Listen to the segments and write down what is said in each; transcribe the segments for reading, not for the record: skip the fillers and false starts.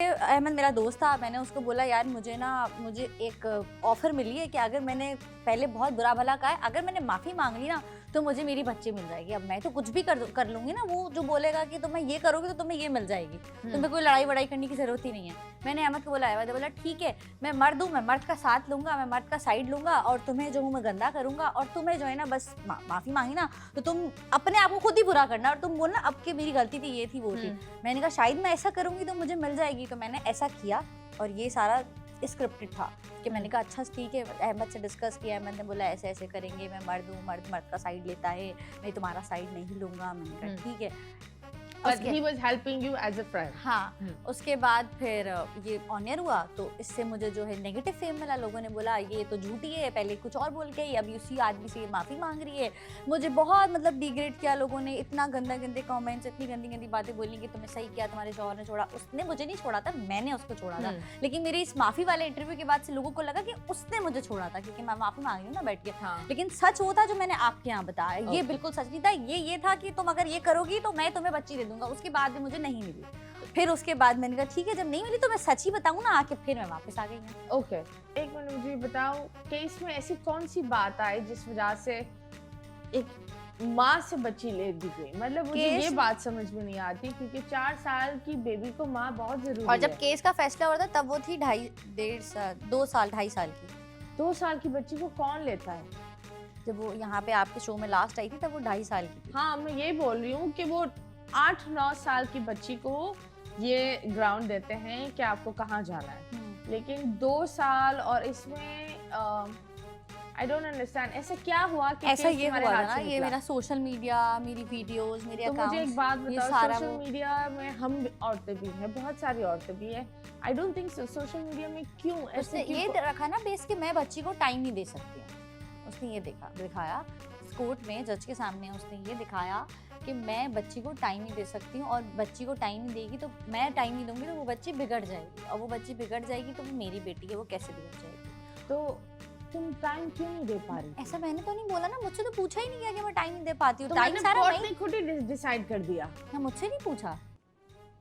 अहमद मेरा दोस्त था, मैंने उसको बोला यार मुझे एक ऑफ़र मिली है कि अगर मैंने पहले बहुत बुरा भला कहा है, अगर मैंने माफ़ी माँग ली ना तो मुझे मेरी बच्ची मिल जाएगी। अब मैं तो कुछ भी कर लूँगी ना, वो जो बोलेगा कि तुम्हें ये करोगे तो तुम्हें ये मिल जाएगी। तुम्हें कोई लड़ाई-वड़ाई करने की ज़रूरत ही नहीं है। मैंने अहमद को बोला, अहमद ने बोला ठीक है, मैं मर्द हूँ, मैं मर्द का साथ लूँगा, मैं मर्द का साइड लूँगा और तुम्हें जो हूँ मैं गंदा करूँगा और तुम्हें जो है ना बस माफ़ी माँगी ना तो तुम अपने आप को खुद ही बुरा करना और तुम बोलना अब कि मेरी गलती थी, ये थी, वो थी। मैंने कहा शायद मैं ऐसा करूँगी तो मुझे मिल जाएगी, तो मैंने ऐसा किया और ये सारा स्क्रिप्टेड था कि मैंने कहा अच्छा ठीक है, अहमद से डिस्कस किया, अहमद ने बोला ऐसे ऐसे करेंगे, मैं मर्द हूँ, मर्द मर्द का साइड लेता है, मैं तुम्हारा साइड नहीं लूँगा। मैंने कहा ठीक है। But he was helping you as a friend. हाँ, उसके बाद फिर ये ऑन एयर हुआ तो इससे मुझे जो है नेगेटिव फेम मिला। लोगों ने बोला ये तो झूठी है, पहले कुछ और बोल के आई, अभी उसी आदमी से माफ़ी मांग रही है। मुझे बहुत मतलब डिग्रेड किया लोगों ने, इतना गंदे कमेंट्स, इतनी गंदी बातें बोली कि तुमने सही किया, तुम्हारे शौहर ने छोड़ा। उसने मुझे नहीं छोड़ा था, मैंने उसको छोड़ा था। लेकिन मेरी इस माफ़ी वाले इंटरव्यू के बाद से लोगों को लगा कि उसने मुझे छोड़ा था क्योंकि मैं माफ़ी मांग रही हूँ ना बैठ के। लेकिन सच वो था जो मैंने आपके यहाँ बताया, ये बिल्कुल सच नहीं था। ये था कि तुम अगर ये करोगी तो मैं तुम्हें बच्ची दे दूंगा। उसके बाद भी मुझे नहीं मिली। फिर उसके बाद मैंने कहा ठीक है, जब नहीं मिली तो मैं सच ही बताऊं ना आके, फिर मैं वापस आ गई हूँ। ओके, एक मिनट मुझे बताओ, केस में ऐसी कौन सी बात आई जिस वजह से एक माँ से बच्ची ले दी गई? मतलब मुझे ये बात समझ में नहीं आती क्योंकि 4 साल की बेबी को माँ बहुत जरूरी है। और जब केस का फैसला हुआ था तब वो थी 2 साल 2.5 साल की। 2 साल की बच्ची को कौन लेता है? जब वो यहाँ पे आपके शो में लास्ट आई थी तब वो 2.5 साल की थी। हाँ, मैं ये बोल रही हूँ कि वो 8-9 साल की बच्ची को ये ग्राउंड देते हैं कि आपको कहाँ जाना है, लेकिन 2 साल और इसमें आई डोंट अंडरस्टैंड ऐसा क्या हुआ कि ऐसा ये हुआ था ना, ये मेरा सोशल मीडिया, मेरी वीडियोस, मेरे तो अकाउंट्स, मुझे एक बात बताओ, सारा सोशल मीडिया में हम औरतें भी हैं, बहुत सारी औरतें भी हैं। I don't think social media में क्यों ऐसे ये रखा ना बेस कि मैं बच्ची को टाइम नहीं दे सकती हूँ। उसने ये दिखाया कोर्ट में, जज के सामने उसने ये दिखाया कि मैं बच्ची को टाइम नहीं दे सकती हूँ और बच्ची को टाइम नहीं देगी तो मैं टाइम नहीं दूंगी तो वो बच्ची बिगड़ जाएगी, और वो बच्ची बिगड़ जाएगी तो वो मेरी बेटी है, वो कैसे बिगड़ जाएगी। तो तुम टाइम क्यों नहीं दे पा रही? ऐसा मैंने तो नहीं बोला ना, मुझसे तो पूछा ही नहीं गया कि मैं टाइम नहीं दे पाती हूँ। तो टाइम सारा कोर्ट ने खुद ही डिसाइड कर दिया ना, मुझसे नहीं पूछा।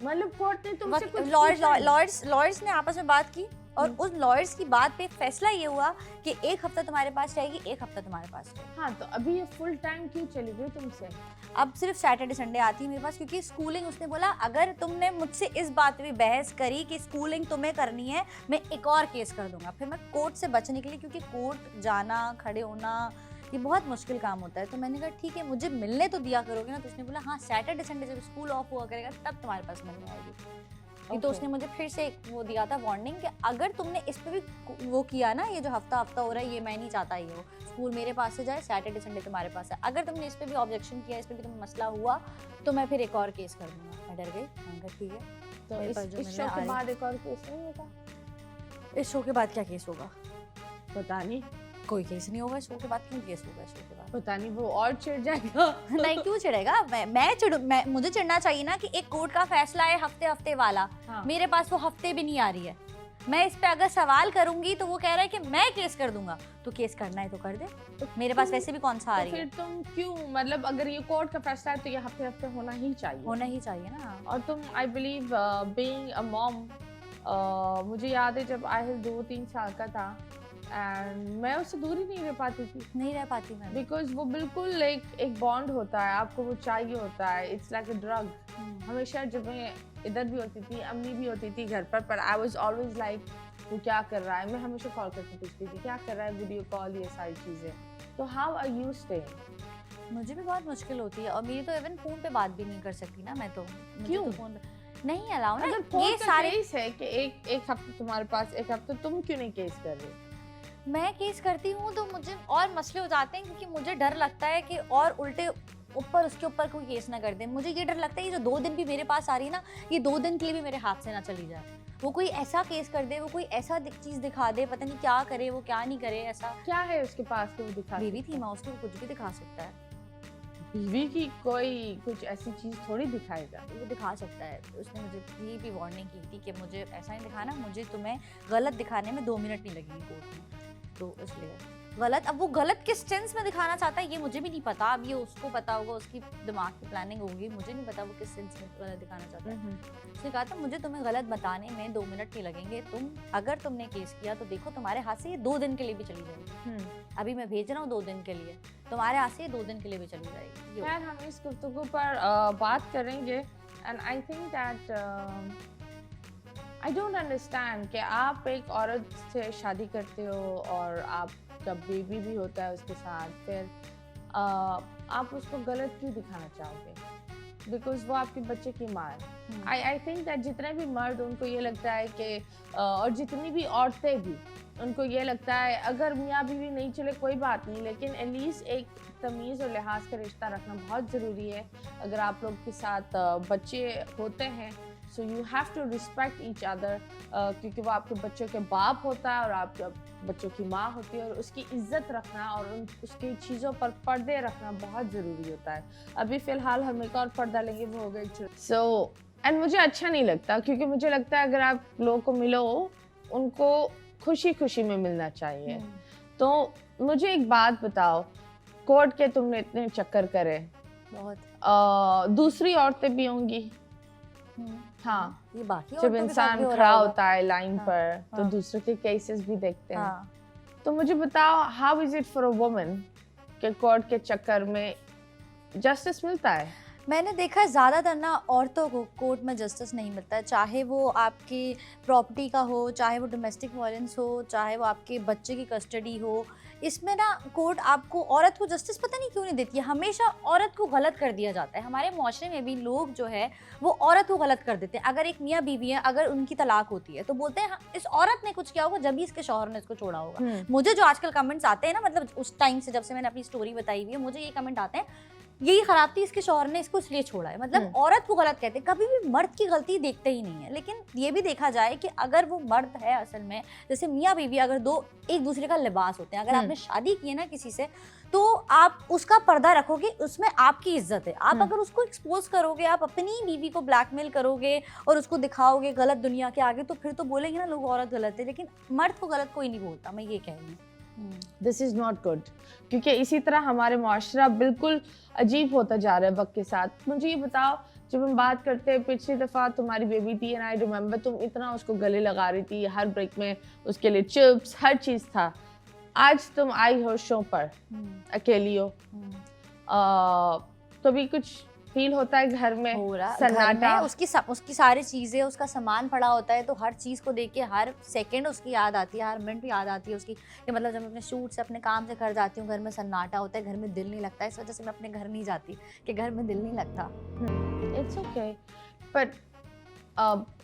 मतलब कोर्ट ने तुमसे कुछ लॉयर्स ने आपस में बात की और उस लॉयर्स की बात पे फैसला ये हुआ कि 1 हफ्ता तुम्हारे पास रहेगी, 1 हफ्ता तुम्हारे पास रहेगी। हाँ, तो अभी ये फुल टाइम क्यों चली गई तुमसे? अब सिर्फ सैटरडे संडे आती है मेरे पास क्योंकि स्कूलिंग, उसने बोला अगर तुमने मुझसे इस बात पे बहस करी कि स्कूलिंग तुम्हें करनी है, मैं एक और केस कर दूंगा। फिर मैं कोर्ट से बचने के लिए, क्योंकि कोर्ट जाना, खड़े होना ये बहुत मुश्किल काम होता है, तो मैंने कहा ठीक है मुझे मिलने तो दिया करोगे ना। तो उसने बोला हाँ, सैटरडे संडे जब स्कूल ऑफ हुआ करेगा तब तुम्हारे पास मिलने आएगी। तो उसने मुझे फिर से वो दिया था वार्निंग कि अगर तुमने इस पे भी वो किया ना, ये जो हफ्ता हो रहा है, ये मैं नहीं चाहता ये हो, स्कूल मेरे पास से जाए, सैटरडे संडे तुम्हारे पास है। अगर तुमने इस पे भी ऑब्जेक्शन किया, इस पे भी तुम्हें मसला हुआ तो मैं फिर एक और केस कर दूंगा। मैं डर गई, मैंने कहा ठीक है। तो इस शो के बाद एक और केस नहीं होगा? इस शो के बाद क्या केस होगा? पता नहीं, कोई केस नहीं होगा। शो के बाद क्यों केस होगा? शो के बाद पता नहीं, वो और चिढ़ जाएगा। नहीं, क्यों चिढ़ेगा? मैं मुझे चिढ़ना चाहिए ना कि एक कोर्ट का फैसला है हफ्ते वाला। हाँ। मेरे पास वो हफ्ते भी नहीं आ रही है। मैं इस पे अगर सवाल करूंगी तो वो कह रहा है कि मैं केस कर दूंगा। तो केस करना है तो कर दे, तो मेरे पास वैसे भी कौन सा आ रही है। फिर तुम क्यों, मतलब अगर ये कोर्ट का फैसला है तो ये हफ्ते होना ही चाहिए ना। और तुम, I believe being a mom, मुझे याद है जब आहिल 2-3 साल का था एंड मैं उससे दूर ही नहीं रह पाती मैं, बिकॉज वो बिल्कुल लाइक एक बॉन्ड होता है, आपको वो चाहिए होता है, इट्स लाइक अ ड्रग। हमेशा जब मैं इधर भी होती थी, अम्मी भी होती थी घर पर आई वाज ऑलवेज लाइक वो क्या कर रहा है, मैं हमेशा कॉल करके पूछती थी क्या कर रहा है, वीडियो कॉल, ये सारी चीज़ें। तो हाउ आर यू स्टेइंग? मुझे भी बहुत मुश्किल होती है और मेरी तो इवन फोन पे बात भी नहीं कर सकती ना मैं तो। क्यों? तो फोन नहीं अलाउ ना। अगर ये सारे केस है कि एक हफ्ते तुम्हारे पास, एक हफ्ते तुम क्यों नहीं केस कर रहे? मैं केस करती हूँ तो मुझे और मसले हो जाते हैं क्योंकि मुझे डर लगता है कि और उल्टे उसके ऊपर कोई केस ना कर दे। मुझे ये डर लगता है ये जो 2 दिन भी मेरे पास आ रही है ना, ये 2 दिन के लिए भी मेरे हाथ से ना चली जाए। वो कोई ऐसा केस कर दे, वो कोई ऐसा चीज दिखा दे, पता नहीं क्या करे, वो क्या नहीं करे। ऐसा क्या है उसके पास कि वो दिखा? बीवी थी माँ उसकी, कुछ भी दिखा सकता है। बीवी की कोई कुछ ऐसी चीज थोड़ी दिखाएगा, वो दिखा सकता है। उसने मुझे ये भी वार्निंग की थी कि मुझे ऐसा नहीं दिखाना, मुझे तुम्हें गलत दिखाने में 2 मिनट नहीं लगेंगे कोर्ट में, तो इसलिए गलत, अब वो गलत किस सेंस में दिखाना चाहता है ये मुझे भी नहीं पता, अब ये उसको पता होगा, उसकी दिमाग की प्लानिंग होगी, मुझे नहीं पता वो किस सेंस में गलत दिखाना चाहता है। उसने कहा था मुझे तुम्हें गलत बताने में 2 मिनट नहीं लगेंगे, अगर तुमने केस किया तो देखो तुम्हारे हाथ से ये 2 दिन के लिए भी चली जाएगी। अभी मैं भेज रहा हूँ 2 दिन के लिए, तुम्हारे हाथ से ये 2 दिन के लिए भी चली जाएगी। खैर हम इस गुफ्तगू पर बात करेंगे। And I think that I don't understand कि आप एक औरत से शादी करते हो और आपका बेबी भी होता है उसके साथ, फिर आप उसको गलत क्यों दिखाना चाहोगे? बिकॉज वो आपके बच्चे की माँ है। आई थिंक दैट जितने भी मर्द उनको ये लगता है कि और जितनी भी औरतें भी उनको ये लगता है अगर मियाँ बीवी नहीं चले कोई बात नहीं, लेकिन एटलीस्ट एक तमीज़ और लिहाज का रिश्ता रखना बहुत ज़रूरी है। अगर आप लोग के साथ बच्चे होते हैं so you have to respect each other, क्योंकि वो आपके बच्चों के बाप होता है और आपके बच्चों की माँ होती है, और उसकी इज्जत रखना और उसकी चीज़ों पर पर्दे रखना बहुत ज़रूरी होता है। अभी फ़िलहाल हम एक और पर्दा लेंगे, वो हो गई सो एंड मुझे अच्छा नहीं लगता, क्योंकि मुझे लगता है अगर आप लोगों को मिलो उनको खुशी खुशी में मिलना चाहिए। तो मुझे एक बात बताओ, कोर्ट के तुमने इतने चक्कर करे, बहुत दूसरी औरतें भी होंगी। हाँ, ये बाकी जब इंसान खड़ा होता है लाइन पर तो हाँ। दूसरों के केसेस भी देखते हैं। हाँ। तो मुझे बताओ how is it for a woman के कोर्ट के चक्कर में जस्टिस मिलता है? मैंने देखा है ज़्यादातर ना औरतों को कोर्ट में जस्टिस नहीं मिलता है, चाहे वो आपकी प्रॉपर्टी का हो, चाहे वो डोमेस्टिक वायलेंस हो, चाहे वो आपके बच्चे की कस्टडी हो। इसमें ना कोर्ट आपको, औरत को जस्टिस पता नहीं क्यों नहीं देती है, हमेशा औरत को गलत कर दिया जाता है। हमारे माशरे में भी लोग जो है वो औरत को गलत कर देते हैं। अगर एक मियाँ बीवी है, अगर उनकी तलाक होती है तो बोलते हैं हाँ, इस औरत ने कुछ किया होगा जब भी इसके शौहर ने इसको छोड़ा होगा। मुझे जो आजकल कमेंट्स आते हैं ना, मतलब उस टाइम से जब से मैंने अपनी स्टोरी बताई हुई है, मुझे ये कमेंट आते हैं यही खराब थी, इसके शौहर ने इसको इसलिए छोड़ा है। मतलब औरत को गलत कहते हैं, कभी भी मर्द की गलती देखते ही नहीं है। लेकिन ये भी देखा जाए कि अगर वो मर्द है असल में, जैसे मियाँ बीवी अगर दो एक दूसरे का लिबास होते हैं, अगर आपने शादी की है ना किसी से तो आप उसका पर्दा रखोगे, उसमें आपकी इज्जत है। आप अगर उसको एक्सपोज करोगे, आप अपनी बीवी को ब्लैकमेल करोगे और उसको दिखाओगे गलत दुनिया के आगे, तो फिर तो बोलेंगे ना लोग औरत गलत है। लेकिन मर्द को गलत कोई नहीं बोलता, मैं ये कह रही हूँ। दिस इज़ नॉट गुड, क्योंकि इसी तरह हमारे माशरा बिल्कुल अजीब होता जा रहा है वक्त के साथ। मुझे ये बताओ, जब हम बात करते हैं, पिछली दफ़ा तुम्हारी बेबी थी एंड आई रिमेंबर तुम इतना उसको गले लगा रही थी, हर ब्रेक में उसके लिए चिप्स हर चीज़ था। आज तुम आई हो शो पर, अकेली हो, कभी कुछ फील होता है घर में? हो रहा सन्नाटा, उसकी सारी चीजें, उसका सामान पड़ा होता है, तो हर चीज को देख के हर सेकंड उसकी याद आती है, हर मिनट याद आती है उसकी कि मतलब जब मैं अपने शूट से अपने काम से घर जाती हूँ, घर में सन्नाटा होता है, घर में दिल नहीं लगता। इस वजह से मैं अपने घर नहीं जाती कि घर में दिल नहीं लगता। इट्स ओके, बट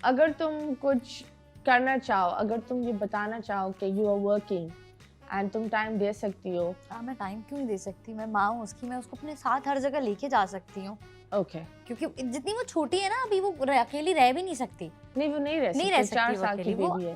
अगर तुम कुछ करना चाहो, अगर तुम ये बताना चाहो कि यू आर वर्किंग एंड तुम टाइम दे सकती हो। हाँ, मैं टाइम क्यों नहीं दे सकती, मैं माँ हूँ उसकी, मैं उसको अपने साथ हर जगह लेके जा सकती हूँ। ओके, क्योंकि जितनी वो छोटी है ना, अभी वो अकेली रह भी नहीं सकती। नहीं, वो नहीं रह सकती, 4 साल की बेबी है।